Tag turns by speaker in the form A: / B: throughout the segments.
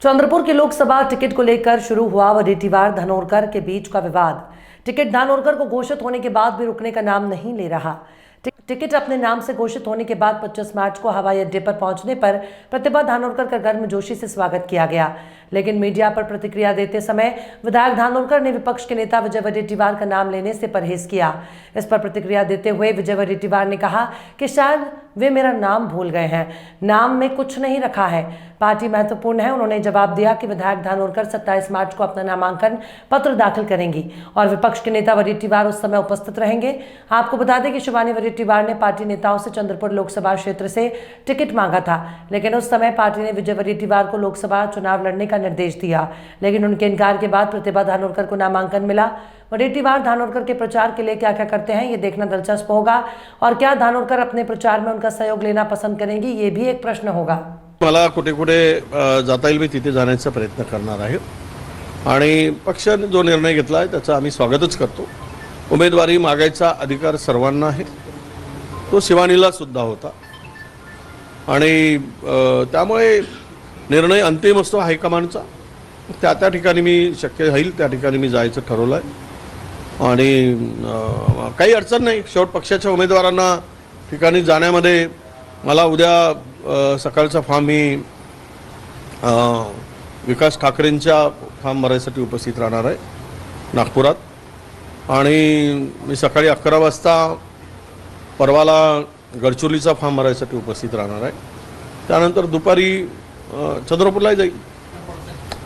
A: चंद्रपुर के लोकसभा टिकट को लेकर शुरू हुआ वडेट्टीवार धानोरकर के बीच का विवाद। टिकट धानोरकर को घोषित होने के बाद भी रुकने का नाम नहीं ले रहा। टिकट अपने नाम से घोषित होने के बाद 25 मार्च को हवाई अड्डे पर पहुंचने पर प्रतिभा धानोरकर का गर्मजोशी से स्वागत किया गया, लेकिन मीडिया पर प्रतिक्रिया देते समय विधायक धानोरकर ने विपक्ष के नेता विजय वडेट्टीवार का नाम लेने से परहेज किया। इस पर प्रतिक्रिया देते हुए विजय वडेट्टीवार ने कहा कि शायद वे मेरा नाम भूल गए हैं, नाम में कुछ नहीं रखा है, पार्टी महत्वपूर्ण है। उन्होंने जवाब दिया कि विधायक धानोरकर 27 मार्च को अपना नामांकन पत्र दाखिल करेंगी और विपक्ष के नेता वडेट्टीवार उस समय उपस्थित रहेंगे। आपको बता दें कि शिवानी वडेट्टीवार ने पार्टी नेताओं से चंद्रपुर लोकसभा क्षेत्र से टिकट मांगा था, लेकिन उस समय पार्टी ने विजय वडेट्टीवार को लोकसभा चुनाव लड़ने का निर्देश दिया, लेकिन उनके इनकार के बाद प्रतिभा धानोरकर को नामांकन मिला। वडेट्टीवार धानोरकर के प्रचार के लिए क्या क्या करते हैं ये देखना दिलचस्प होगा, और क्या धानोरकर अपने प्रचार में उनका सहयोग लेना पसंद करेंगी ये भी एक प्रश्न होगा।
B: मला कुठे कुठे जाता येईल मी तिथे जाण्याचा प्रयत्न करणार आहे आणि पक्षाने जो निर्णय घेतला आहे त्याचा आम्ही स्वागतच करतो। उमेदवारी मागायचा अधिकार सर्वांना आहे, तो शिवानीला सुद्धा होता आणि त्यामुळे निर्णय अंतिम असतो हायकमांडचा। त्या ठिकाणी मी शक्य होईल त्या ठिकाणी मी जायचं ठरवलं आहे आणि काही अडचण नाही। शेवट पक्षाच्या उमेदवारांना ठिकाणी जाण्यामध्ये मला उद्या सकाळचा फॉर्म मी विकास ठाकरेंच्या फॉर्म भरायसाठी उपस्थित राहणार आहे नागपुरात आणि मी सकाळी 11 वाजता परवाला गडचिरोलीचा फॉर्म भरायसाठी उपस्थित राहणार आहे। त्यानंतर दुपारी चंद्रपूरला जाईल।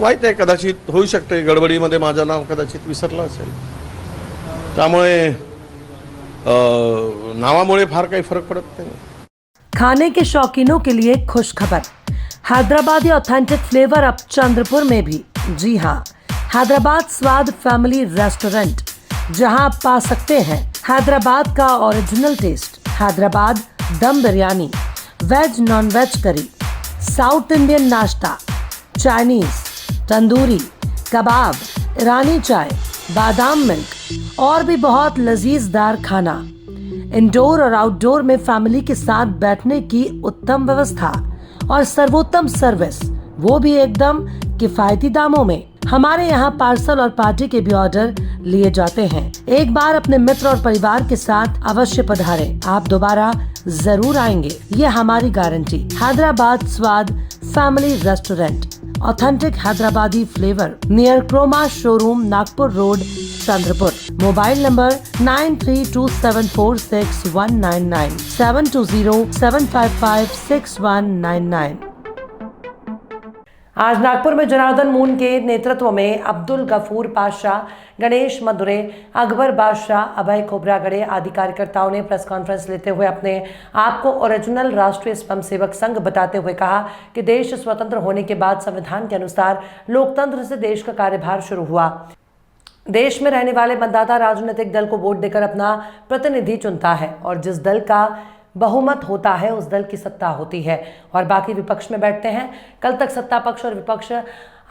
B: माहीत आहे कदाचित होऊ शकते गडबडीमध्ये माझं नाव कदाचित विसरलं असेल, त्यामुळे नावामुळे फार काही फरक पडत नहीं।
A: खाने के शौकीनों के लिए खुश खबर, हैदराबादी ऑथेंटिक फ्लेवर अब चंद्रपुर में भी। जी हां, हैदराबाद स्वाद फैमिली रेस्टोरेंट, जहां आप पा सकते हैं हैदराबाद का original taste. Hyderabad dum biryani, veg non veg curry, south Indian नाश्ता, चाइनीज, तंदूरी, कबाब, ईरानी चाय, बादाम मिल्क और भी बहुत लजीजदार खाना। इंडोर और आउटडोर में फैमिली के साथ बैठने की उत्तम व्यवस्था और सर्वोत्तम सर्विस, वो भी एकदम किफायती दामों में। हमारे यहाँ पार्सल और पार्टी के भी ऑर्डर लिए जाते हैं। एक बार अपने मित्र और परिवार के साथ अवश्य पधारें, आप दोबारा जरूर आएंगे, ये हमारी guarantee. Hyderabad Swad family restaurant, authentic Hyderabadi flavour, near Croma showroom, Nagpur road, Chandrapur. Mobile number 9327461199, 7207556199। आज नागपुर में जनार्दन मून के नेतृत्व में अब्दुल गफूर पाशाह, गणेश मधुरे, अकबर बादशाह, अभय खोबरागड़े आदि कार्यकर्ताओं ने प्रेस कॉन्फ्रेंस लेते हुए अपने आप को ओरिजिनल राष्ट्रीय स्वयंसेवक संघ बताते हुए कहा कि देश स्वतंत्र होने के बाद संविधान के अनुसार लोकतंत्र से देश का कार्यभार शुरू हुआ। देश में रहने वाले मतदाता राजनीतिक दल को वोट देकर अपना प्रतिनिधि चुनता है और जिस दल का बहुमत होता है उस दल की सत्ता होती है और बाकी विपक्ष में बैठते हैं। कल तक सत्ता पक्ष और विपक्ष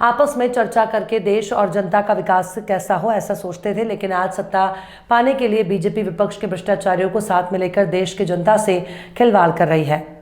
A: आपस में चर्चा करके देश और जनता का विकास कैसा हो ऐसा सोचते थे, लेकिन आज सत्ता पाने के लिए बीजेपी विपक्ष के भ्रष्टाचारियों को साथ में लेकर देश की जनता से खिलवाड़ कर रही है।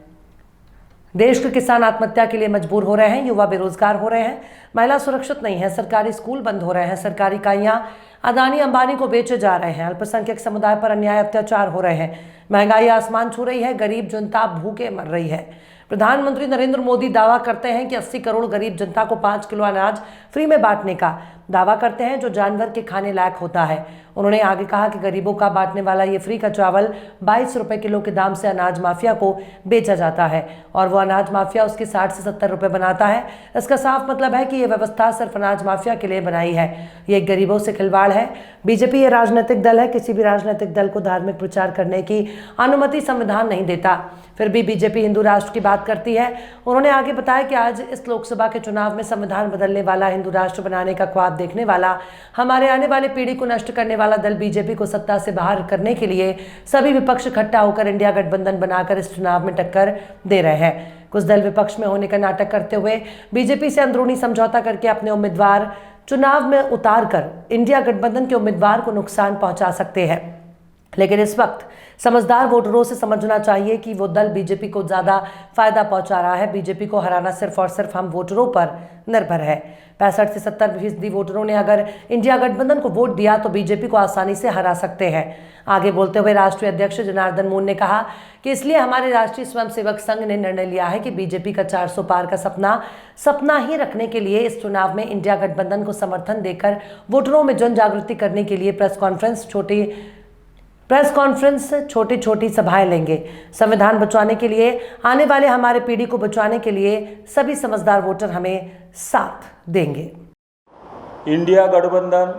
A: देश के किसान आत्महत्या के लिए मजबूर हो रहे हैं, युवा बेरोजगार हो रहे हैं, महिला सुरक्षित नहीं है, सरकारी स्कूल बंद हो रहे हैं, सरकारी इकाइयां अदानी अंबानी को बेचे जा रहे हैं, अल्पसंख्यक समुदाय पर अन्याय अत्याचार हो रहे हैं, महंगाई आसमान छू रही है, गरीब जनता भूखे मर रही है। प्रधानमंत्री नरेंद्र मोदी दावा करते हैं कि 80 करोड़ गरीब जनता को 5 किलो अनाज फ्री में बांटने का दावा करते हैं जो जानवर के खाने लायक होता है। उन्होंने आगे कहा कि गरीबों का बांटने वाला ये फ्री का चावल 22 रुपए किलो के दाम से अनाज माफिया को बेचा जाता है और वो अनाज माफिया उसके 60 से 70 रुपए बनाता है। इसका साफ मतलब है कि ये व्यवस्था सिर्फ अनाज माफिया के लिए बनाई है, ये गरीबों से खिलवाड़ है। बीजेपी ये राजनीतिक दल है, किसी भी राजनीतिक दल को धार्मिक प्रचार करने की अनुमति संविधान नहीं देता, फिर भी बीजेपी हिंदू राष्ट्र की बात करती है। उन्होंने आगे बताया कि आज इस लोकसभा के चुनाव में संविधान बदलने वाला, हिंदू राष्ट्र बनाने का ख्वाब देखने वाला, हमारे आने वाले पीढ़ी को नष्ट करने वाला दल बीजेपी को सत्ता से बाहर करने के लिए सभी विपक्ष इकट्ठा होकर इंडिया गठबंधन बनाकर इस चुनाव में टक्कर दे रहे हैं। कुछ दल विपक्ष में होने का नाटक करते हुए बीजेपी से अंदरूनी समझौता करके अपने उम्मीदवार चुनाव में उतार कर इंडिया गठबंधन के उम्मीदवार को नुकसान पहुंचा सकते हैं। लेकिन इस वक्त समझदार वोटरों से समझना चाहिए कि वो दल बीजेपी को ज़्यादा फायदा पहुंचा रहा है। बीजेपी को हराना सिर्फ और सिर्फ हम वोटरों पर निर्भर है। 65 से 70% वोटरों ने अगर इंडिया गठबंधन को वोट दिया तो बीजेपी को आसानी से हरा सकते हैं। आगे बोलते हुए राष्ट्रीय अध्यक्ष जनार्दन मून ने कहा कि इसलिए हमारे राष्ट्रीय स्वयंसेवक संघ ने निर्णय लिया है कि बीजेपी का 400 पार का सपना ही रखने के लिए इस चुनाव में इंडिया गठबंधन को समर्थन देकर वोटरों में जन जागृति करने के लिए प्रेस कॉन्फ्रेंस छोटी छोटी सभाएं लेंगे। संविधान बचाने के लिए, आने वाले हमारे पीढ़ी को बचाने के लिए सभी समझदार वोटर हमें साथ देंगे।
C: इंडिया गठबंधन,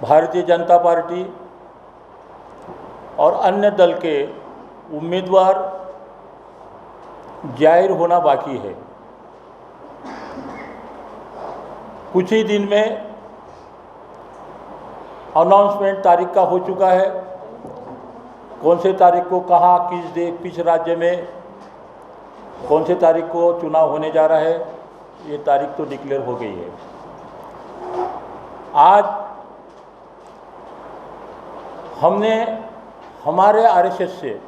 C: भारतीय जनता पार्टी और अन्य दल के उम्मीदवार जाहिर होना बाकी है। कुछ ही दिन में अनाउंसमेंट तारीख का हो चुका है। कौन से तारीख को कहाँ, किस राज्य में कौन से तारीख को चुनाव होने जा रहा है, ये तारीख तो डिक्लेयर हो गई है। आज हमने हमारे आरएसएस से,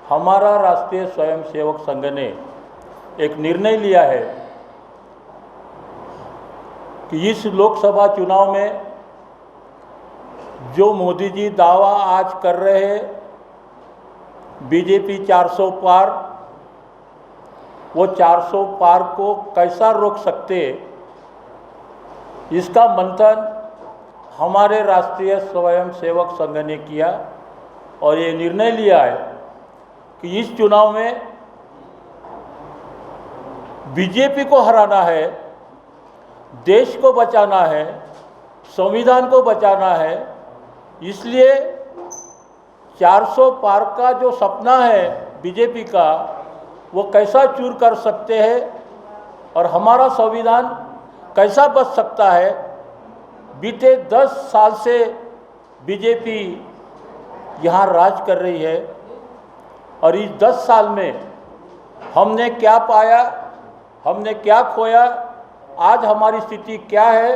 C: हमारा राष्ट्रीय स्वयंसेवक संघ ने एक निर्णय लिया है कि इस लोकसभा चुनाव में जो मोदी जी दावा आज कर रहे हैं बीजेपी 400 पार, वो 400 पार को कैसा रोक सकते, इसका मंथन हमारे राष्ट्रीय स्वयंसेवक संघ ने किया और ये निर्णय लिया है कि इस चुनाव में बीजेपी को हराना है, देश को बचाना है, संविधान को बचाना है। इसलिए 400 पार का जो सपना है बीजेपी का, वो कैसा चूर कर सकते हैं और हमारा संविधान कैसा बच सकता है। बीते 10 साल से बीजेपी यहाँ राज कर रही है और इस 10 साल में हमने क्या पाया, हमने क्या खोया, आज हमारी स्थिति क्या है,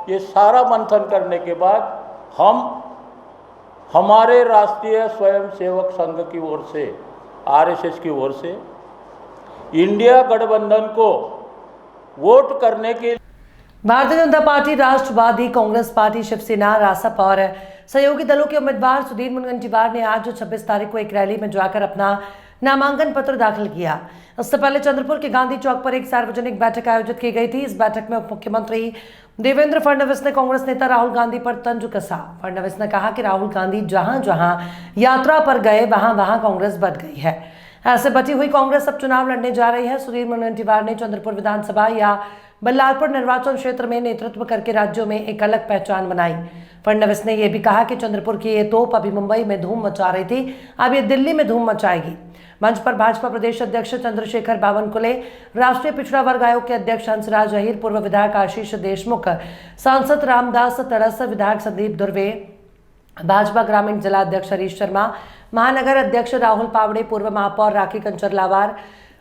C: ये सारा मंथन करने के बाद हम हमारे राष्ट्रीय स्वयंसेवक संघ की ओर से, आरएसएस की ओर से इंडिया गठबंधन को वोट करने के।
A: भारतीय जनता पार्टी, राष्ट्रवादी कांग्रेस पार्टी, शिवसेना, रासप और सहयोगी दलों के उम्मीदवार सुधीर मुनगंटीवार ने आज 26 तारीख को एक रैली में जाकर अपना नामांकन पत्र दाखिल किया। इससे पहले चंद्रपुर के गांधी चौक पर एक सार्वजनिक बैठक आयोजित की गई थी। इस बैठक में उप मुख्यमंत्री देवेंद्र फडणवीस ने कांग्रेस नेता राहुल गांधी पर तंज कसा। फडणवीस ने कहा कि राहुल गांधी जहां जहां यात्रा पर गए वहां वहां कांग्रेस बढ़ गई है। ऐसे बची हुई कांग्रेस अब चुनाव लड़ने जा रही है। सुधीर मुनगंटीवार ने चंद्रपुर विधानसभा या बल्लारपुर निर्वाचन क्षेत्र में नेतृत्व करके राज्यों में एक अलग पहचान बनाई। फडणवीस ने यह भी कहा कि चंद्रपुर की ये तोप अभी मुंबई में धूम मचा रही थी, अब ये दिल्ली में धूम मचाएगी। मंच पर भाजपा प्रदेश अध्यक्ष चंद्रशेखर बावनकुले, राष्ट्रीय पिछड़ा वर्ग आयोग के अध्यक्ष हंसराज अहीर, पूर्व विधायक आशीष देशमुख, सांसद रामदास तड़स, विधायक संदीप धुर्वे, भाजपा ग्रामीण जिला अध्यक्ष हरीश शर्मा, महानगर अध्यक्ष राहुल पावड़े, पूर्व महापौर राखी कंचरलावार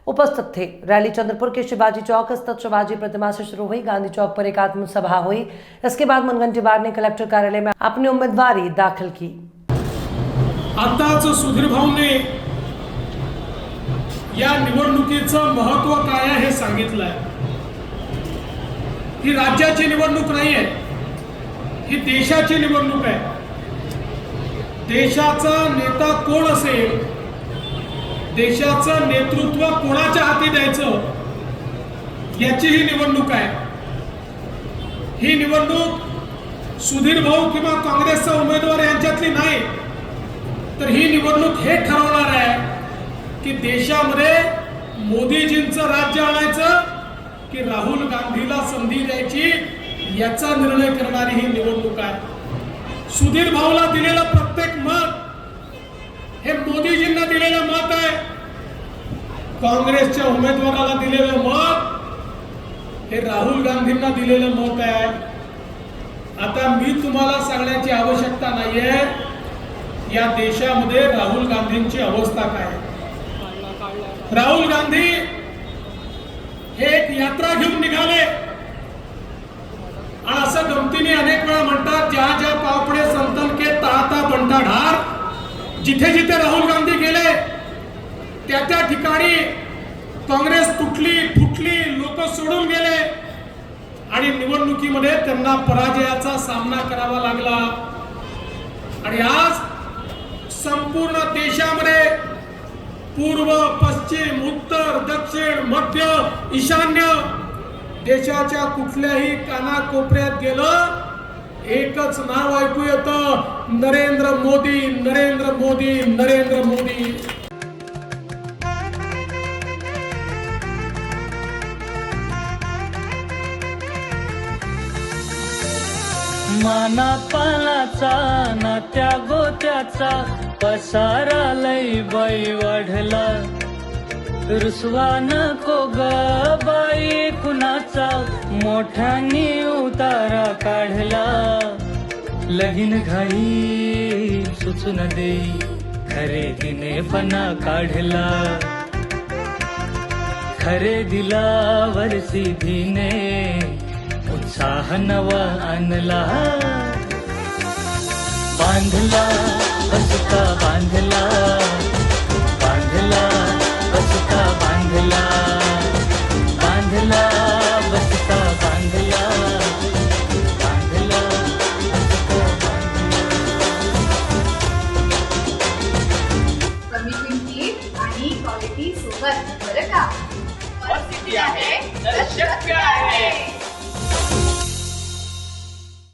A: उपस्थित थे। रैली चंद्रपुर के शिवाजी चौक स्थित शिवाजी प्रतिमा से शुरू हुई। गांधी चौक पर एक आत्मसभा हुई। इसके बाद मुनगंटीवार ने कलेक्टर कार्यालय में अपनी उम्मीदवारी दाखिल की।
D: आताच सुधीर भाऊने या निवडणुकीचं महत्व काय आहे हे सांगितलंय। ही राज्याची निवडणूक नाही आहे, ही देशाची निवडणूक आहे। देशाचा नेता कोण असेल, देशाचं नेतृत्व कोणाच्या हाती द्यायचं, याची ही निवडणूक आहे। ही निवडणूक सुधीर भाऊ किंवा काँग्रेसचा उमेदवार यांच्यातली नाही, तर ही निवडणूक हे ठरवणार आहे की देशामध्ये मोदीजींचं राज्य आणायचं की राहुल गांधीला संधी द्यायची, याचा निर्णय करणारी ही निवडणूक आहे। सुधीर भाऊला दिलेलं प्रत्येक मत हे मोदीजींना दिलेलं मत आहे, काँग्रेसच्या उमेदवाराला दिलेलं मत हे राहुल गांधींना दिलेलं मत आहे। आता मी तुम्हाला सांगण्याची आवश्यकता नाहीये या देशामध्ये राहुल गांधींची अवस्था काय। राहुल गांधी हे एक यात्रा घेऊन निघाले आणि असं गमतीने अनेक वेळा म्हणतात, ज्या ज्या पावपडे संतन के ताता बनता धुराधार जिथे जिथे राहुल गांधी गेले त्या त्या ठिकाणी काँग्रेस तुटली फुटली, लोक सोडून गेले आणि निवडणुकीमध्ये त्यांना पराजयाचा सामना करावा लागला। आणि आज संपूर्ण देशामध्ये पूर्व पश्चिम उत्तर दक्षिण मध्य ईशान्य देशाच्या कुठल्याही कानाकोपऱ्यात गेलं एकच नाव ऐकू येतं, नरेंद्र मोदी, नरेंद्र मोदी, नरेंद्र मोदी।
E: मानापानाचा नात्या गोत्याचा पसारा लई बाई वाढला, रुसवा नको ग बाई कुणाचा मोठ्यानी उतारा काढला। लगीन घाई सुचून देई खरेदीने पणा काढला, खरेदीला वरसीधीने उत्साह नवा आणला। बांधला बसता बांधला, बांधला बसता बांधला, बांधला बसता बांधला, बांधला बसता बांधला।
F: कमी किमतीत आणि क्वालिटी सोबत बरं का?
G: आहे तर शक्य आहे।